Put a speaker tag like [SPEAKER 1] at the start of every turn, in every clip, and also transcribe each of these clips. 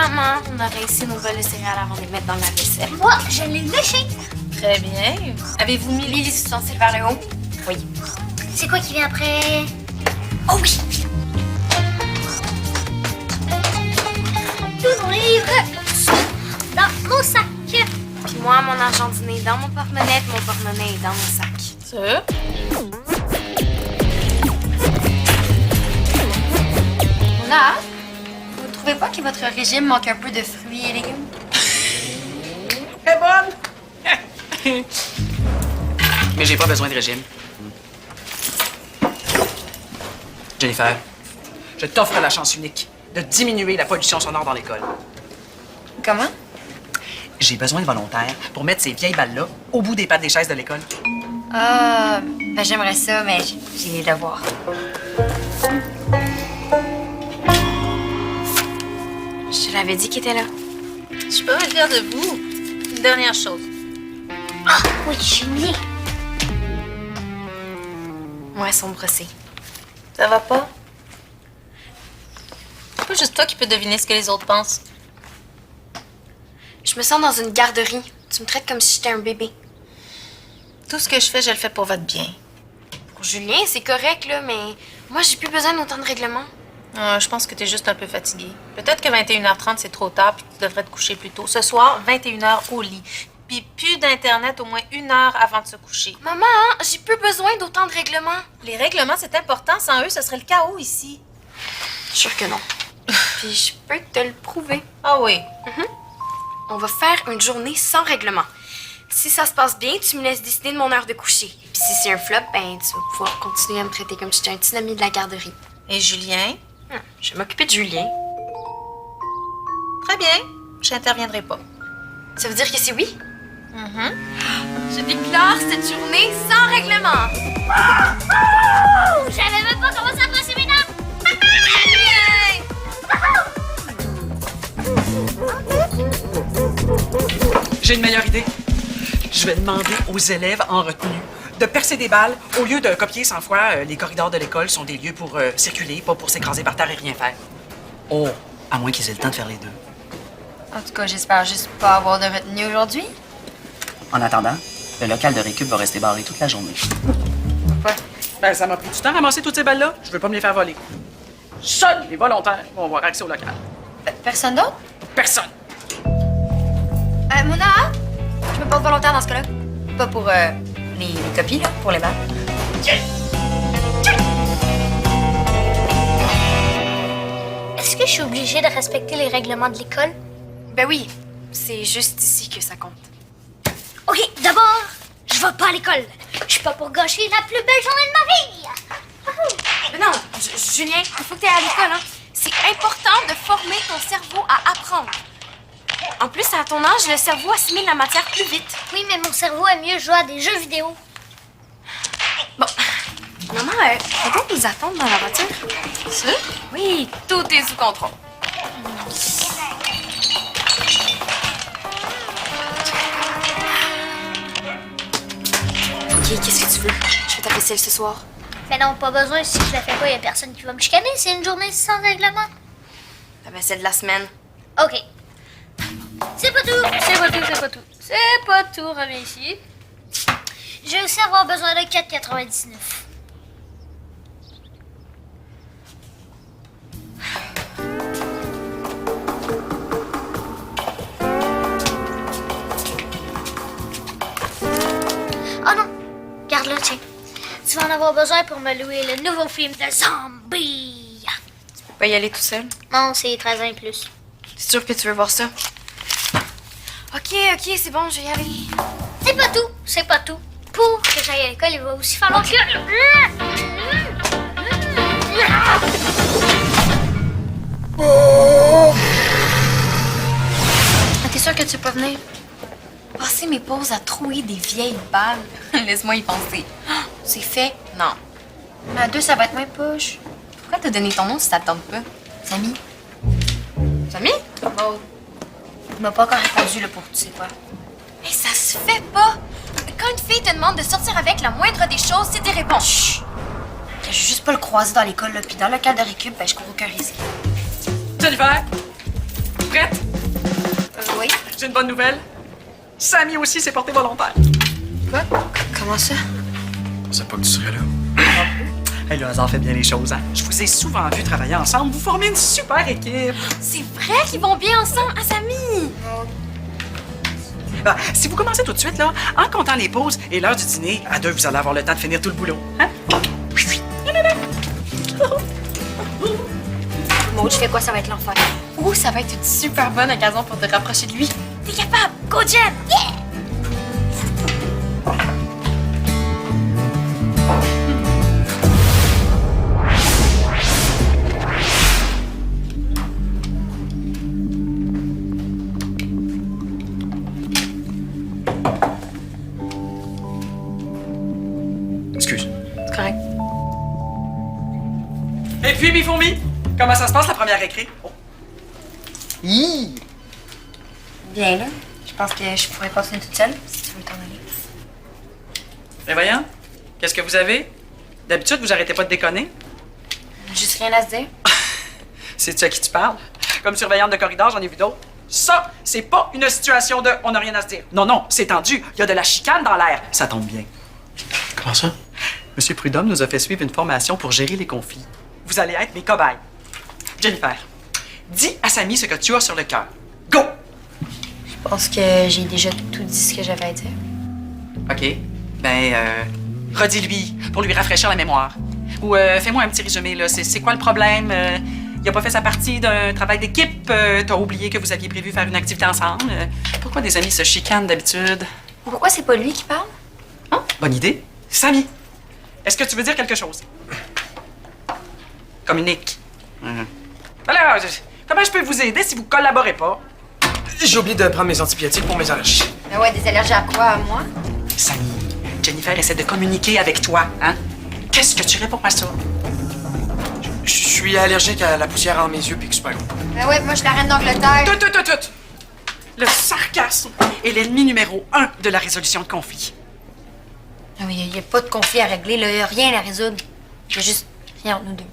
[SPEAKER 1] maman, on a rincé nos bols de céréales avant de les mettre dans la vaisselle.
[SPEAKER 2] Moi, je l'ai léché.
[SPEAKER 3] Très bien. Avez-vous mis
[SPEAKER 1] Les ustensiles vers le haut? Oui.
[SPEAKER 2] C'est quoi qui vient après? Oh oui! Tous nos livres dans mon sac.
[SPEAKER 1] Puis moi, mon argent dîner est dans mon porte-monnaie, puis mon porte-monnaie est dans mon sac.
[SPEAKER 3] ça?
[SPEAKER 1] Mona, vous trouvez pas que votre régime manque un peu de fruits et légumes?
[SPEAKER 4] Très bonne! Mais j'ai pas besoin de régime. Jennifer, je t'offre la chance unique de diminuer la pollution sonore dans l'école.
[SPEAKER 1] Comment?
[SPEAKER 4] J'ai besoin de volontaires pour mettre ces vieilles balles-là au bout des pattes des chaises de l'école.
[SPEAKER 1] Ah, ben j'aimerais ça, mais j'ai les devoirs. Je te l'avais dit qu'il était là.
[SPEAKER 3] Je peux me dire de vous une dernière chose.
[SPEAKER 2] Ah oui, Julie.
[SPEAKER 1] Ouais, sont brossés.
[SPEAKER 3] Ça va pas? C'est pas juste toi qui peux deviner ce que les autres pensent.
[SPEAKER 1] Je me sens dans une garderie. Tu me traites comme si j'étais un bébé.
[SPEAKER 3] Tout ce que je fais, je le fais pour votre bien.
[SPEAKER 1] Pour Julien, c'est correct, là, mais moi, j'ai plus besoin d'autant de règlements.
[SPEAKER 3] Je pense que t'es juste un peu fatigué. Peut-être que 21h30, c'est trop tard puis que tu devrais te coucher plus tôt. Ce soir, 21h au lit. Puis plus d'Internet au moins 1 heure avant de se coucher.
[SPEAKER 1] Maman, j'ai plus besoin d'autant de règlements.
[SPEAKER 3] Les règlements, c'est important. Sans eux, ce serait le chaos ici.
[SPEAKER 1] Sûr que non. Puis je peux te le prouver.
[SPEAKER 3] Ah oui.
[SPEAKER 1] On va faire une journée sans règlement. Si ça se passe bien, tu me laisses décider de mon heure de coucher. Puis si c'est un flop, ben tu vas pouvoir continuer à me traiter comme si j'étais un petit ami de la garderie.
[SPEAKER 3] Et Julien?
[SPEAKER 1] Je vais m'occuper de Julien.
[SPEAKER 3] Très bien. J'interviendrai pas.
[SPEAKER 1] Ça veut dire que c'est oui? Je déclare cette journée sans règlement.
[SPEAKER 2] Oh, j'avais même pas commencé à brosser mes dents.
[SPEAKER 4] J'ai une meilleure idée. Je vais demander aux élèves en retenue de percer des balles au lieu de copier 100 fois les corridors de l'école sont des lieux pour circuler, pas pour s'écraser par terre et rien faire. Oh, à moins qu'ils aient le temps de faire les deux.
[SPEAKER 1] En tout cas, j'espère juste pas avoir de retenue aujourd'hui.
[SPEAKER 4] En attendant, le local de récup va rester barré toute la journée.
[SPEAKER 1] Pourquoi?
[SPEAKER 4] Ben, ça m'a pris du temps à ramasser toutes ces balles-là. Je veux pas me les faire voler. Seuls les volontaires vont avoir accès au local.
[SPEAKER 1] Personne d'autre?
[SPEAKER 4] Personne.
[SPEAKER 1] Mona, je me porte volontaire dans ce cas-là. Pas pour les copies, là, pour les balles.
[SPEAKER 2] Est-ce que je suis obligée de respecter les règlements de l'école?
[SPEAKER 1] Ben oui, c'est juste ici que ça compte.
[SPEAKER 2] OK, d'abord, je vais pas à l'école. Je suis pas pour gâcher la plus belle journée de ma vie.
[SPEAKER 1] Mais non, Julien, il faut que tu ailles à l'école, hein. C'est important de former ton cerveau à apprendre. En plus, à ton âge, le cerveau assimile la matière plus vite.
[SPEAKER 2] Oui, mais mon cerveau aime mieux jouer à des jeux vidéo.
[SPEAKER 1] Bon, maman, peut-être nous attendre dans la voiture.
[SPEAKER 3] Ça?
[SPEAKER 1] Oui, tout est sous contrôle. OK, qu'est-ce que tu veux? Je fais ta vaisselle ce soir.
[SPEAKER 2] Mais non, pas besoin. Si je la fais pas, y a personne qui va me chicaner. C'est une journée sans règlement.
[SPEAKER 1] Ta vaisselle de la semaine.
[SPEAKER 2] OK. C'est pas tout. C'est pas tout, c'est pas tout. C'est pas tout, reviens ici. Je vais aussi avoir besoin de 4,99. Oh non! Garde-le, tiens. Tu vas en avoir besoin pour me louer le nouveau film de zombies.
[SPEAKER 1] Tu peux pas y aller tout seul?
[SPEAKER 2] Non, c'est 13 ans et plus.
[SPEAKER 1] C'est sûr que tu veux voir ça? OK, c'est bon, je vais y aller.
[SPEAKER 2] C'est pas tout, c'est pas tout. Pour que j'aille à l'école, il va aussi falloir que...
[SPEAKER 1] Ah, t'es sûr que tu veux pas venir? Passer mes pauses à trouver des vieilles balles. Laisse-moi y penser. Ah, c'est fait? Non. Mais à deux, ça va être moins poche. Pourquoi t'as donné ton nom si ça te tente pas? Samy? Samy?
[SPEAKER 2] Bon. Il m'a pas encore répondu, là, pour tu sais quoi.
[SPEAKER 1] Mais ça se fait pas! Quand une fille te demande de sortir avec, la moindre des choses, c'est d'y répondre. Chut! Je vais juste pas le croiser dans l'école, là, puis dans le cadre de récup, ben je cours aucun risque.
[SPEAKER 4] Jennifer, prête?
[SPEAKER 1] Oui.
[SPEAKER 4] J'ai une bonne nouvelle. Samy aussi s'est porté volontaire.
[SPEAKER 1] Quoi? Comment ça?
[SPEAKER 5] Je pensais pas que tu serais là.
[SPEAKER 4] Hey, le hasard fait bien les choses, hein? Je vous ai souvent vu travailler ensemble. Vous formez une super équipe.
[SPEAKER 1] C'est vrai qu'ils vont bien ensemble, à Samy!
[SPEAKER 4] Ben, si vous commencez tout de suite, là, en comptant les pauses et l'heure du dîner, à deux, vous allez avoir le temps de finir tout le boulot. Hein?
[SPEAKER 2] Maud, je fais quoi? Ça va être l'enfer.
[SPEAKER 1] Ouh, ça va être une super bonne occasion pour te rapprocher de lui.
[SPEAKER 2] T'es capable! Go, Jen! Yeah!
[SPEAKER 5] Excuse.
[SPEAKER 1] C'est correct.
[SPEAKER 4] Et puis, mes fourmis, comment ça se passe la première récré? Oh.
[SPEAKER 1] Bien, là. Je pense que je pourrais continuer toute seule, si tu veux t'en aller.
[SPEAKER 4] Mais voyons, qu'est-ce que vous avez? D'habitude, vous arrêtez pas de déconner.
[SPEAKER 1] Juste rien à se dire.
[SPEAKER 4] C'est-tu à qui tu parles? Comme surveillante de corridor, j'en ai vu d'autres. Ça, c'est pas une situation de on n'a rien à se dire. Non, non, c'est tendu. Il y a de la chicane dans l'air. Ça tombe bien.
[SPEAKER 5] Comment ça?
[SPEAKER 4] Monsieur Prudhomme nous a fait suivre une formation pour gérer les conflits. Vous allez être mes cobayes. Jennifer, dis à Samy ce que tu as sur le cœur. Go!
[SPEAKER 1] Je pense que j'ai déjà tout dit ce que j'avais à dire.
[SPEAKER 4] OK. Ben, redis-lui pour lui rafraîchir la mémoire. Ou fais-moi un petit résumé, là. C'est quoi le problème? Il a pas fait sa partie d'un travail d'équipe. T'as oublié que vous aviez prévu faire une activité ensemble. Pourquoi des amis se chicanent d'habitude?
[SPEAKER 1] Pourquoi c'est pas lui qui parle?
[SPEAKER 4] Hein? Bonne idée. Samy, est-ce que tu veux dire quelque chose? Communique. Alors, comment je peux vous aider si vous collaborez pas?
[SPEAKER 5] J'ai oublié de prendre mes antibiotiques pour mes allergies.
[SPEAKER 1] Ben ouais, des allergies à quoi, à moi?
[SPEAKER 4] Samy, Jennifer essaie de communiquer avec toi, hein? Qu'est-ce que tu réponds à ça?
[SPEAKER 5] Je suis allergique à la poussière en mes yeux puis que c'est pas gros.
[SPEAKER 1] Ben ouais, moi je suis la reine d'Angleterre.
[SPEAKER 4] Tout! Le sarcasme est l'ennemi numéro 1 de la résolution de conflits.
[SPEAKER 1] Ah oui, il n'y a pas de conflit à régler, là. Y a rien à résoudre. Il y a juste rien entre nous deux.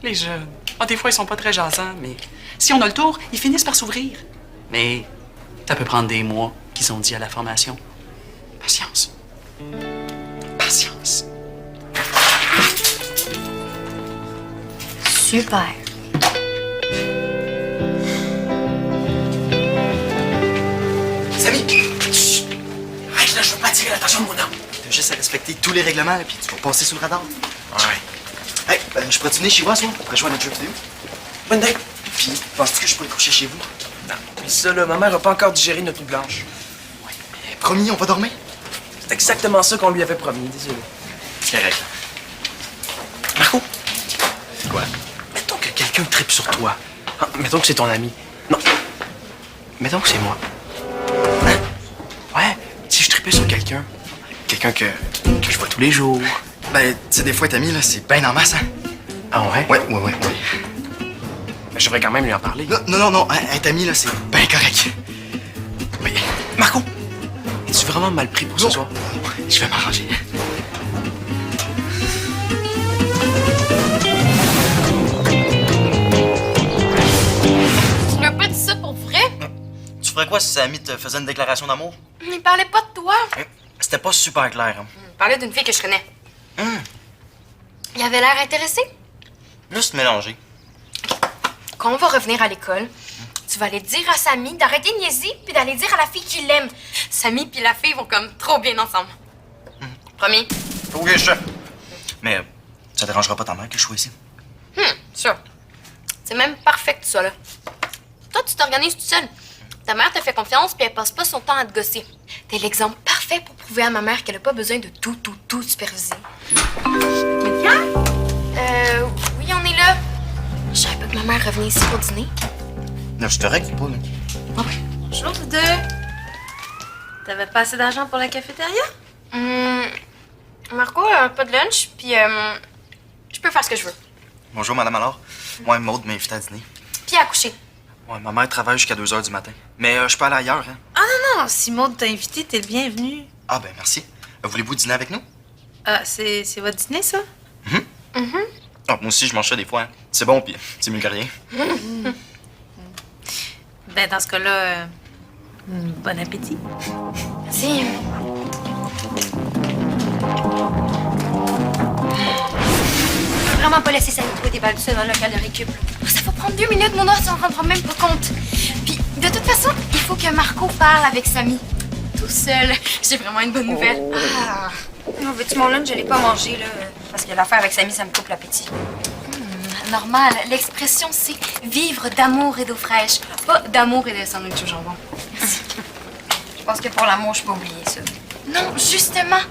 [SPEAKER 4] Les jeunes, des fois, ils sont pas très jasants, mais si on a le tour, ils finissent par s'ouvrir. Mais ça peut prendre des mois qu'ils ont dit à la formation. Patience. Patience.
[SPEAKER 1] Super.
[SPEAKER 5] Samy! Chut! Arrête là, je veux pas attirer l'attention de mon homme.
[SPEAKER 6] T'as juste à respecter tous les règlements, puis tu vas passer sous le radar.
[SPEAKER 5] Ouais.
[SPEAKER 6] Hey, je pourrais-tu venir chez vous à soir après jouer à notre jeu vidéo?
[SPEAKER 5] Bonne date.
[SPEAKER 6] Puis, penses-tu que je pourrais coucher chez vous?
[SPEAKER 5] Non. Mais ça, là, ma mère a pas encore digéré notre nuit blanche.
[SPEAKER 6] Promis, on va dormir?
[SPEAKER 5] C'est exactement ça qu'on lui avait promis, désolé.
[SPEAKER 6] C'est correct.
[SPEAKER 5] Marco,
[SPEAKER 6] Quoi?
[SPEAKER 5] mettons que quelqu'un tripe sur toi. Ah, mettons que c'est ton ami. Non. Mettons que c'est moi. Hein? Ouais, si je tripais sur quelqu'un. Quelqu'un que je vois tous les jours.
[SPEAKER 6] Ben, tu sais, des fois, être ami, là, c'est ben en masse, hein?
[SPEAKER 5] Ah ouais?
[SPEAKER 6] Ouais.
[SPEAKER 5] Mais je devrais quand même lui en parler.
[SPEAKER 6] Non, hein, être ami, là, c'est ben correct.
[SPEAKER 5] Mais, Marco, es-tu vraiment mal pris pour ce soir?
[SPEAKER 6] Je vais m'arranger.
[SPEAKER 1] Tu m'as pas dit ça pour vrai?
[SPEAKER 6] Tu ferais quoi si Samy te faisait une déclaration d'amour?
[SPEAKER 1] Il parlait pas de toi.
[SPEAKER 6] C'était pas super clair, hein?
[SPEAKER 1] Il parlait d'une fille que je connais.
[SPEAKER 6] Hum,
[SPEAKER 1] Il avait l'air intéressé.
[SPEAKER 6] juste mélanger.
[SPEAKER 1] Quand on va revenir à l'école, tu vas aller dire à Samy d'arrêter de niaiser puis d'aller dire à la fille qu'il l'aime. Samy puis la fille vont comme trop bien ensemble. Promis?
[SPEAKER 6] Ok, chef. Mais ça dérangera pas ta mère que je sois ici?
[SPEAKER 1] Sûr. C'est même parfait que tu sois là. Toi, tu t'organises tout seul. Ta mère te fait confiance puis elle passe pas son temps à te gosser. T'es l'exemple parfait pour prouver à ma mère qu'elle a pas besoin de tout superviser. Viens? Oui, on est là. Je savais pas que ma mère revenait ici pour dîner.
[SPEAKER 6] Non, je te règle pas, là.
[SPEAKER 3] Bonjour, vous deux. T'avais pas assez d'argent pour la cafétéria?
[SPEAKER 1] Marco a pas de lunch, puis je peux faire ce que je veux.
[SPEAKER 6] Bonjour, madame, alors. Moi, Maude m'a invité à dîner.
[SPEAKER 1] Puis à coucher.
[SPEAKER 6] Ouais, ma mère travaille jusqu'à 2 h du matin. Mais je peux aller ailleurs, hein?
[SPEAKER 3] Ah non, si Maud t'a invité, t'es le bienvenu.
[SPEAKER 6] Ah, ben, merci. Voulez-vous dîner avec nous?
[SPEAKER 3] Ah, c'est votre dîner, ça?
[SPEAKER 6] Ah, moi aussi, je mange ça des fois, hein. C'est bon, puis c'est mieux que rien.
[SPEAKER 3] Ben, dans ce cas-là, bon appétit.
[SPEAKER 1] Merci.
[SPEAKER 2] Je peux vraiment pas laisser Samy trouver des balles seule dans le local de récup.
[SPEAKER 1] Ça va prendre 2 minutes, mon os, on ne rendra même pas compte. Puis, de toute façon, il faut que Marco parle avec Samy. Tout seul. J'ai vraiment une bonne nouvelle.
[SPEAKER 2] Ah. Non, veux-tu mon lunch? Je l'ai pas mangé, là. Parce que l'affaire avec Samy, ça me coupe l'appétit.
[SPEAKER 1] Normal. L'expression, c'est vivre d'amour et d'eau fraîche. Pas d'amour et de sandwich au jambon.
[SPEAKER 2] Je pense que pour l'amour, je peux oublier ça.
[SPEAKER 1] Non, justement.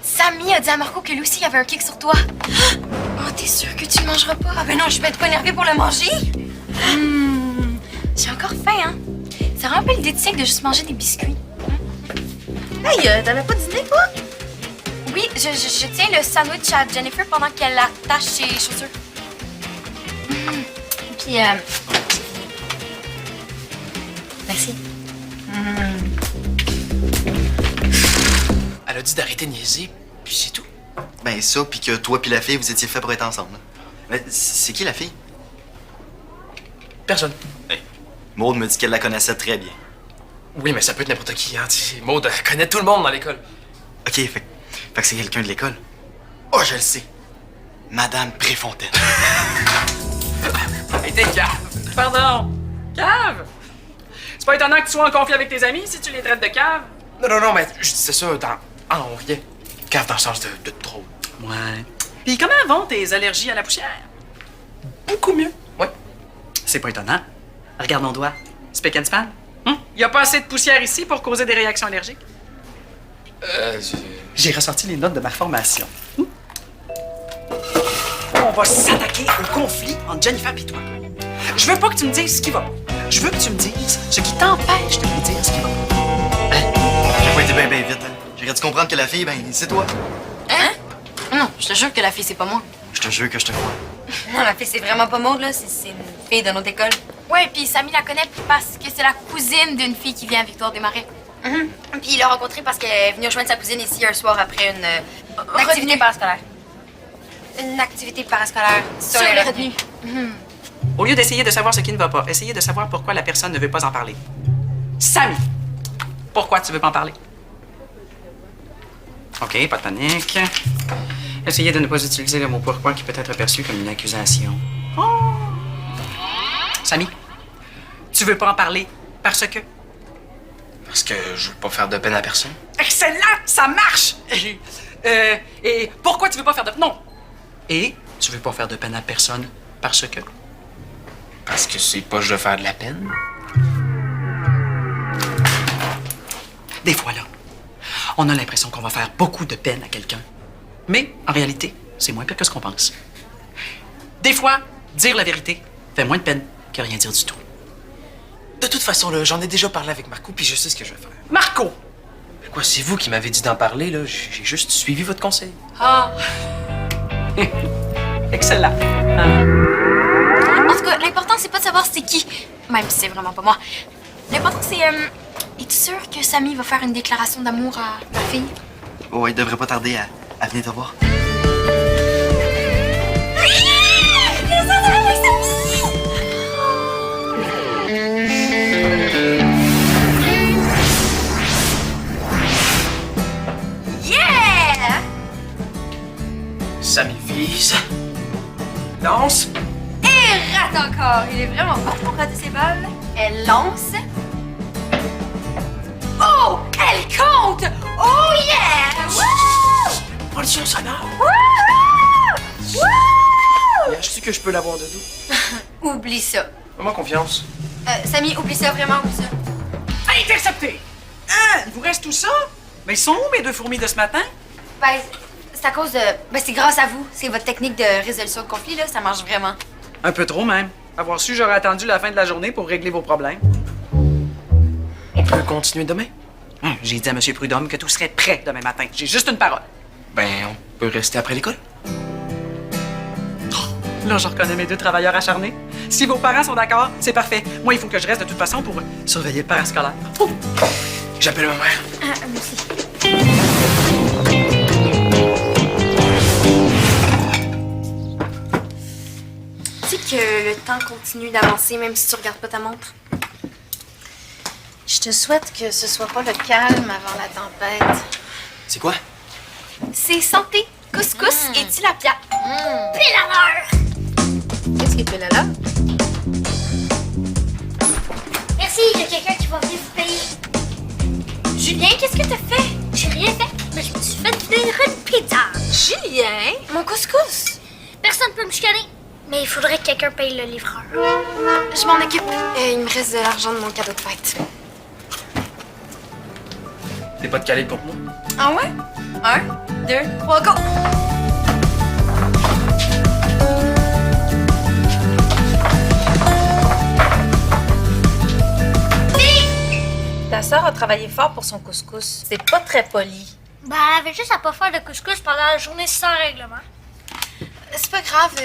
[SPEAKER 1] Samy a dit à Marco que lui aussi avait un kick sur toi. Oh, t'es sûre que tu le mangeras pas?
[SPEAKER 2] Ah ben non, je vais être pas énervée pour le manger.
[SPEAKER 1] J'ai encore faim, hein? Ça rend un peu l'idée de siècle de juste manger des biscuits.
[SPEAKER 2] Hey, t'avais pas dîné, toi?
[SPEAKER 1] Oui, je tiens le sandwich à Jennifer pendant qu'elle attache ses chaussures. Puis, merci.
[SPEAKER 5] Elle a dit d'arrêter de niaiser, puis c'est tout.
[SPEAKER 6] Ben ça, puis que toi puis la fille, vous étiez faits pour être ensemble. Mais c'est qui la fille?
[SPEAKER 5] Personne.
[SPEAKER 6] Maude me dit qu'elle la connaissait très bien.
[SPEAKER 5] Oui, mais ça peut être n'importe qui, hein. Tu sais, Maud elle connaît tout le monde dans l'école.
[SPEAKER 6] OK, fait que c'est quelqu'un de l'école. Oh, je le sais. Madame Préfontaine.
[SPEAKER 4] Hey, t'es cave! Pardon! Cave! C'est pas étonnant que tu sois en conflit avec tes amis si tu les traites de cave.
[SPEAKER 5] Non, mais je disais ça dans... Ah non, rien. Cave dans le sens de drôle.
[SPEAKER 4] Ouais. Puis comment vont tes allergies à la poussière?
[SPEAKER 5] Beaucoup mieux. Ouais.
[SPEAKER 4] C'est pas étonnant. Regarde mon doigt. Spick and span. Y a pas assez de poussière ici pour causer des réactions allergiques? J'ai ressorti les notes de ma formation. On va s'attaquer au conflit entre Jennifer et toi. Je veux pas que tu me dises ce qui va pas. Je veux que tu me dises ce qui t'empêche de me dire ce qui va pas.
[SPEAKER 6] J'ai pas été bien vite, hein. J'aurais dû comprendre que la fille, ben, c'est toi.
[SPEAKER 1] Hein? Non, je te jure que la fille, c'est pas moi.
[SPEAKER 6] Je te jure que je te crois.
[SPEAKER 2] Non, la fille, c'est vraiment pas Maude, là. C'est une fille de notre école.
[SPEAKER 1] Ouais, puis Samy la connaît parce que c'est la cousine d'une fille qui vient à Victoire-des-Marais.
[SPEAKER 2] Puis il l'a rencontrée parce qu'elle est venue rejoindre sa cousine ici un soir après une activité
[SPEAKER 1] Revenu.
[SPEAKER 2] parascolaire. Une activité parascolaire
[SPEAKER 1] Sur les revenus.
[SPEAKER 4] Au lieu d'essayer de savoir ce qui ne va pas, essayez de savoir pourquoi la personne ne veut pas en parler. Samy, pourquoi tu veux pas en parler? OK, pas de panique. Essayez de ne pas utiliser le mot pourquoi qui peut être perçu comme une accusation. Oh! Samy, tu veux pas en parler parce que...
[SPEAKER 5] Parce que je veux pas faire de peine à personne.
[SPEAKER 4] Excellent! Ça marche! Et pourquoi tu veux pas faire de... Non! Et tu veux pas faire de peine à personne parce que...
[SPEAKER 5] Parce que c'est pas je veux faire de la peine.
[SPEAKER 4] Des fois, là, on a l'impression qu'on va faire beaucoup de peine à quelqu'un. Mais, en réalité, c'est moins pire que ce qu'on pense. Des fois, dire la vérité fait moins de peine que rien dire du tout.
[SPEAKER 5] De toute façon, là, j'en ai déjà parlé avec Marco, puis je sais ce que je vais faire.
[SPEAKER 4] Marco!
[SPEAKER 5] Mais quoi, c'est vous qui m'avez dit d'en parler, là. J'ai juste suivi votre conseil.
[SPEAKER 1] Ah!
[SPEAKER 4] Excellent.
[SPEAKER 1] En tout cas, l'important, c'est pas de savoir c'est qui. Même si c'est vraiment pas moi. L'important, c'est... es-tu sûr que Samy va faire une déclaration d'amour à ma fille?
[SPEAKER 6] Oh, il devrait pas tarder à venir te voir.
[SPEAKER 2] Yeah!
[SPEAKER 5] Samy vise. Lance.
[SPEAKER 2] Et rate encore. Il est vraiment fort pour rater ses balles. Elle lance. Oh! Elle compte! Oh yeah! Wouh!
[SPEAKER 5] Production sonore.
[SPEAKER 2] Wouhou! Wouh!
[SPEAKER 5] Je sais que je peux l'avoir de dos.
[SPEAKER 2] Oublie ça.
[SPEAKER 5] Fais-moi confiance.
[SPEAKER 2] Samy, oublie ça, vraiment, oublie ça.
[SPEAKER 4] Intercepté! Hein? Il vous reste tout ça? Mais ils sont où, mes 2 fourmis de ce matin?
[SPEAKER 2] Ben, c'est à cause de... Ben, c'est grâce à vous. C'est votre technique de résolution de conflit, là. Ça marche vraiment.
[SPEAKER 4] Un peu trop, même. Avoir su, j'aurais attendu la fin de la journée pour régler vos problèmes.
[SPEAKER 5] On peut continuer demain?
[SPEAKER 4] J'ai dit à M. Prudhomme que tout serait prêt demain matin. J'ai juste une parole.
[SPEAKER 5] Ben, on peut rester après l'école.
[SPEAKER 4] Là, je reconnais mes 2 travailleurs acharnés. Si vos parents sont d'accord, c'est parfait. Moi, il faut que je reste de toute façon pour surveiller le parascolaire. Oh!
[SPEAKER 5] J'appelle ma mère.
[SPEAKER 2] Ah, moi aussi.
[SPEAKER 1] Tu sais que le temps continue d'avancer même si tu regardes pas ta montre? Je te souhaite que ce soit pas le calme avant la tempête.
[SPEAKER 6] C'est quoi?
[SPEAKER 1] C'est santé, couscous et tilapia.
[SPEAKER 2] Pile à l'heure!
[SPEAKER 3] Qu'est-ce qui est là?
[SPEAKER 2] Merci, il y a quelqu'un qui va venir vous payer.
[SPEAKER 1] Julien, qu'est-ce que t'as fait?
[SPEAKER 2] J'ai rien fait, mais je me suis fait venir une pizza.
[SPEAKER 1] Julien? Mon couscous.
[SPEAKER 2] Personne peut me chicaner, mais il faudrait que quelqu'un paye le livreur.
[SPEAKER 1] Je m'en occupe. Il me reste de l'argent de mon cadeau de fête.
[SPEAKER 5] T'es pas de calé pour moi?
[SPEAKER 1] Ah ouais? 1, 2, 3, go!
[SPEAKER 3] Ta sœur a travaillé fort pour son couscous. C'est pas très poli.
[SPEAKER 2] Ben, elle avait juste à pas faire de couscous pendant la journée sans règlement.
[SPEAKER 1] C'est pas grave.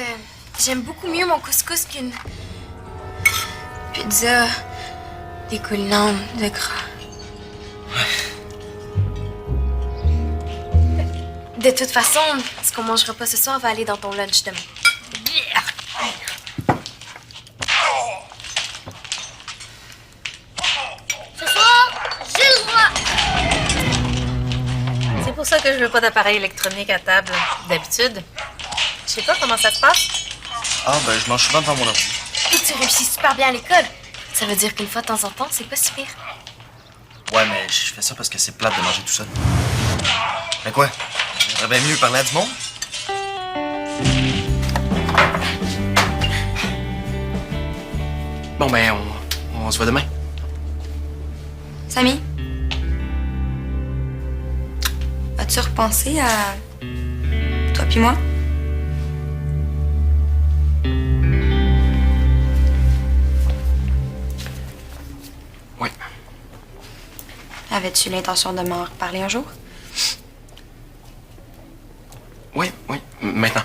[SPEAKER 1] J'aime beaucoup mieux mon couscous qu'une pizza découlant de gras. De toute façon, ce qu'on mangera pas ce soir va aller dans ton lunch demain.
[SPEAKER 2] Ce soir, j'ai le droit.
[SPEAKER 3] C'est pour ça que je veux pas d'appareil électronique à table. D'habitude. Je sais pas comment ça se passe.
[SPEAKER 6] Ah, ben, je mange souvent devant mon ordi.
[SPEAKER 1] Et tu réussis super bien à l'école. Ça veut dire qu'une fois de temps en temps, c'est pas si pire.
[SPEAKER 6] Ouais, mais je fais ça parce que c'est plate de manger tout seul. Mais quoi? J'aimerais bien mieux parler à du monde?
[SPEAKER 5] Bon, ben, on se voit demain.
[SPEAKER 1] Samy? As-tu repensé à toi puis moi?
[SPEAKER 5] Oui.
[SPEAKER 1] Avais-tu l'intention de m'en reparler un jour?
[SPEAKER 5] Oui, oui, maintenant.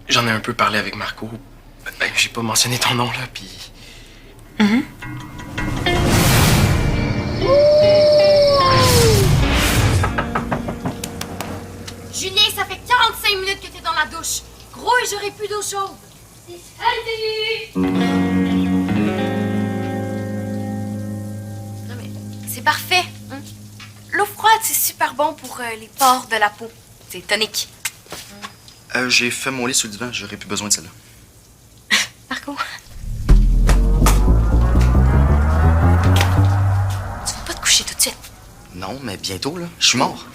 [SPEAKER 5] J'en ai un peu parlé avec Marco. Ben, j'ai pas mentionné ton nom, là, puis...
[SPEAKER 1] Julien, ça fait 45 minutes que t'es dans la douche. Gros, et j'aurai plus d'eau chaude. Non, mais c'est parfait. Hein? L'eau froide, c'est super bon pour les pores de la peau. C'est tonique.
[SPEAKER 6] J'ai fait mon lit sous le divan, j'aurais plus besoin de celle-là.
[SPEAKER 1] Marco? Tu vas pas te coucher tout de suite.
[SPEAKER 6] Non, mais bientôt, là. Je suis mort.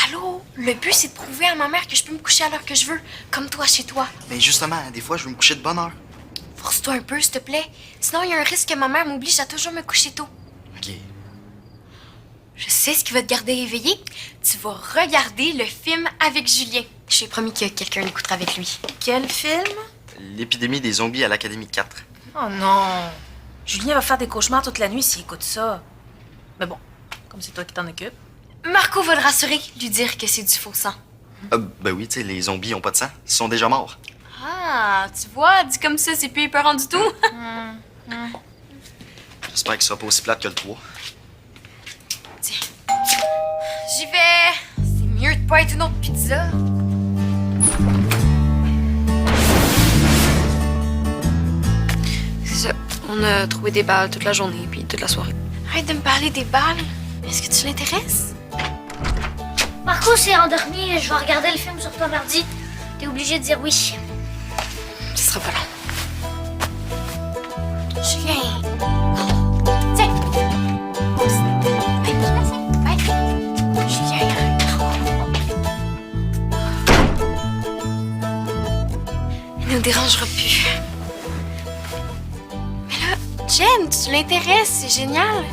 [SPEAKER 1] Allô? Le but, c'est de prouver à ma mère que je peux me coucher à l'heure que je veux, comme toi chez toi.
[SPEAKER 6] Mais justement, des fois, je veux me coucher de bonne heure.
[SPEAKER 1] Force-toi un peu, s'il te plaît. Sinon, il y a un risque que ma mère m'oblige à toujours me coucher tôt.
[SPEAKER 6] OK.
[SPEAKER 1] Je sais ce qui va te garder éveillé. Tu vas regarder le film avec Julien. Je lui ai promis que quelqu'un l'écoutera avec lui.
[SPEAKER 3] Quel film?
[SPEAKER 6] L'épidémie des zombies à l'Académie 4.
[SPEAKER 3] Oh non. Julien va faire des cauchemars toute la nuit s'il écoute ça. Mais bon, comme c'est toi qui t'en occupes.
[SPEAKER 1] Marco va le rassurer, lui dire que c'est du faux sang.
[SPEAKER 6] Ben oui, tu sais, les zombies ont pas de sang. Ils sont déjà morts.
[SPEAKER 1] Ah, tu vois, dit comme ça, c'est plus épeurant du tout.
[SPEAKER 6] J'espère qu'il sera pas aussi plate que le 3.
[SPEAKER 1] Tiens, j'y vais. C'est mieux de pas être une autre pizza. C'est ça. On a trouvé des balles toute la journée puis toute la soirée. Arrête de me parler des balles. Est-ce que tu l'intéresses?
[SPEAKER 2] Marco s'est endormi et je vais regarder le film sur ton ordi. T'es obligé de dire oui.
[SPEAKER 1] Ce sera pas long. Julien. Tiens. Ouais. Julien. Il nous dérangera plus. Mais là, Jen, tu l'intéresses, c'est génial.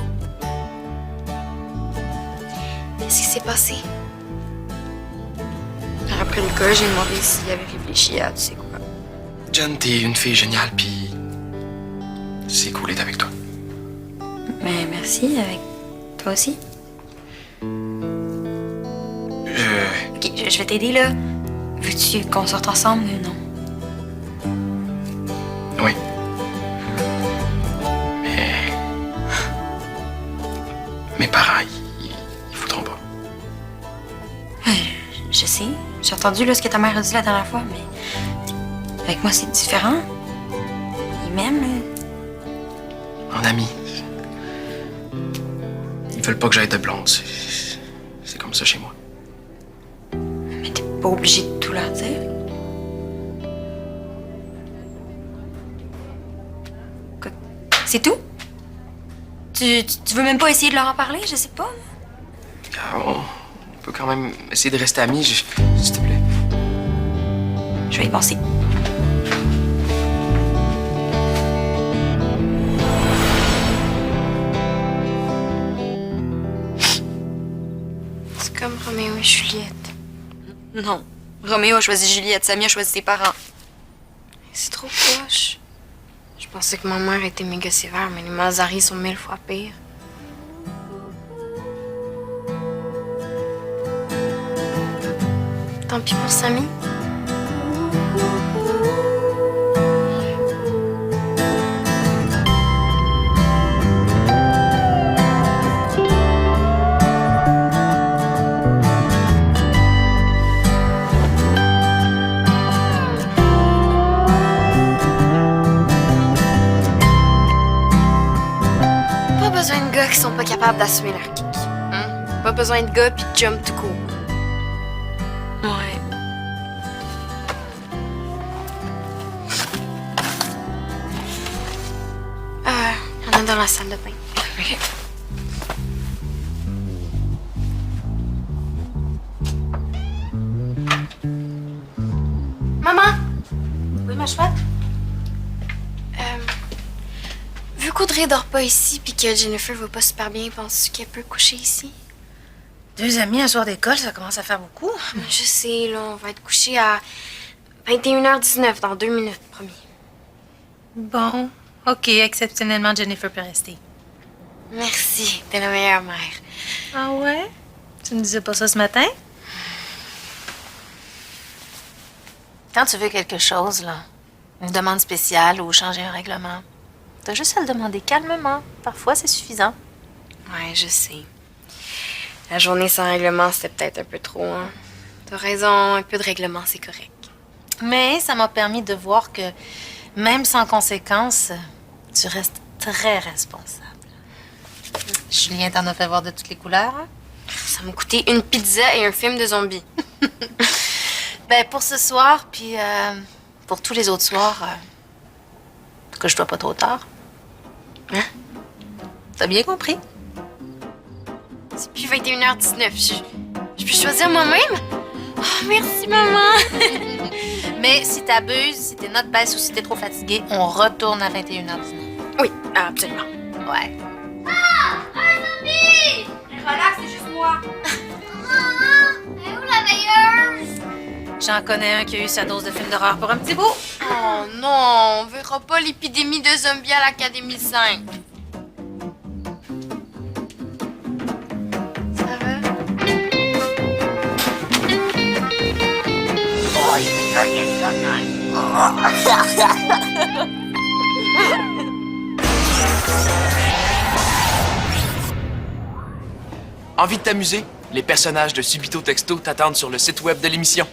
[SPEAKER 1] Qu'est-ce qui s'est passé? Après le cas, j'ai demandé s'il avait réfléchi à tu sais quoi.
[SPEAKER 5] Jen, t'es une fille géniale, puis c'est cool d'être avec toi.
[SPEAKER 1] Mais merci, avec toi aussi. Ok, je vais t'aider là. Veux-tu qu'on sorte ensemble? Non.
[SPEAKER 5] Oui. Mes parents, ils voudront pas.
[SPEAKER 1] Je sais. J'ai entendu là, ce que ta mère a dit la dernière fois, mais avec moi, c'est différent. Il m'aime.
[SPEAKER 5] En ami, Ils veulent pas que j'aille de blonde. C'est comme ça chez moi.
[SPEAKER 1] Mais t'es pas obligé de tout leur dire. Quoi? C'est tout? Tu veux même pas essayer de leur en parler? Je sais pas.
[SPEAKER 5] Ah, on peut quand même essayer de rester amis, s'il te plaît.
[SPEAKER 1] Je vais y penser. C'est comme Roméo et Juliette. Non. Roméo a choisi Juliette, Samy a choisi ses parents. C'est trop poche. Je pensais que ma mère était méga sévère, mais les Mazari sont 1000 fois pires. Tant pis pour Samy. Pas besoin de gars qui sont pas capables d'assumer leur kick. Hein? Pas besoin de gars pis de jump tout court. Ouais. Il y en a dans la salle de bain. OK. Maman!
[SPEAKER 3] Oui, ma chouette?
[SPEAKER 1] Vu qu'Audrey dort pas ici puis que Jennifer va pas super bien, penses-tu qu'elle peut coucher ici?
[SPEAKER 3] 2 amis un soir d'école, ça commence à faire beaucoup.
[SPEAKER 1] Je sais, là, on va être couché à 21h19 dans 2 minutes, promis.
[SPEAKER 3] Bon, OK, exceptionnellement, Jennifer peut rester.
[SPEAKER 1] Merci, t'es la meilleure mère.
[SPEAKER 3] Ah ouais? Tu ne disais pas ça ce matin? Quand tu veux quelque chose, là, une demande spéciale ou changer un règlement, t'as juste à le demander calmement. Parfois, c'est suffisant.
[SPEAKER 1] Ouais, je sais. La journée sans règlement, c'était peut-être un peu trop, hein. T'as raison, un peu de règlement, c'est correct.
[SPEAKER 3] Mais ça m'a permis de voir que, même sans conséquences, tu restes très responsable. Julien t'en a fait voir de toutes les couleurs, hein?
[SPEAKER 1] Ça m'a coûté une pizza et un film de zombies.
[SPEAKER 3] Ben, pour ce soir, puis pour tous les autres soirs, que je dois pas trop tard.
[SPEAKER 1] Hein?
[SPEAKER 3] T'as bien compris?
[SPEAKER 1] C'est plus 21h19. Je peux choisir moi-même? Oh, merci, maman!
[SPEAKER 3] Mais si t'abuses, si tes notes baissent ou si t'es trop fatigué, on retourne à 21h19.
[SPEAKER 1] Oui, absolument.
[SPEAKER 3] Ouais.
[SPEAKER 1] Relax, c'est juste moi.
[SPEAKER 2] Elle est où la veilleuse?
[SPEAKER 3] J'en connais un qui a eu sa dose de film d'horreur pour un petit bout.
[SPEAKER 1] Oh non, on verra pas l'épidémie de zombies à l'Académie 5. Ça va?
[SPEAKER 5] Envie de t'amuser? Les personnages de Subito Texto t'attendent sur le site web de l'émission.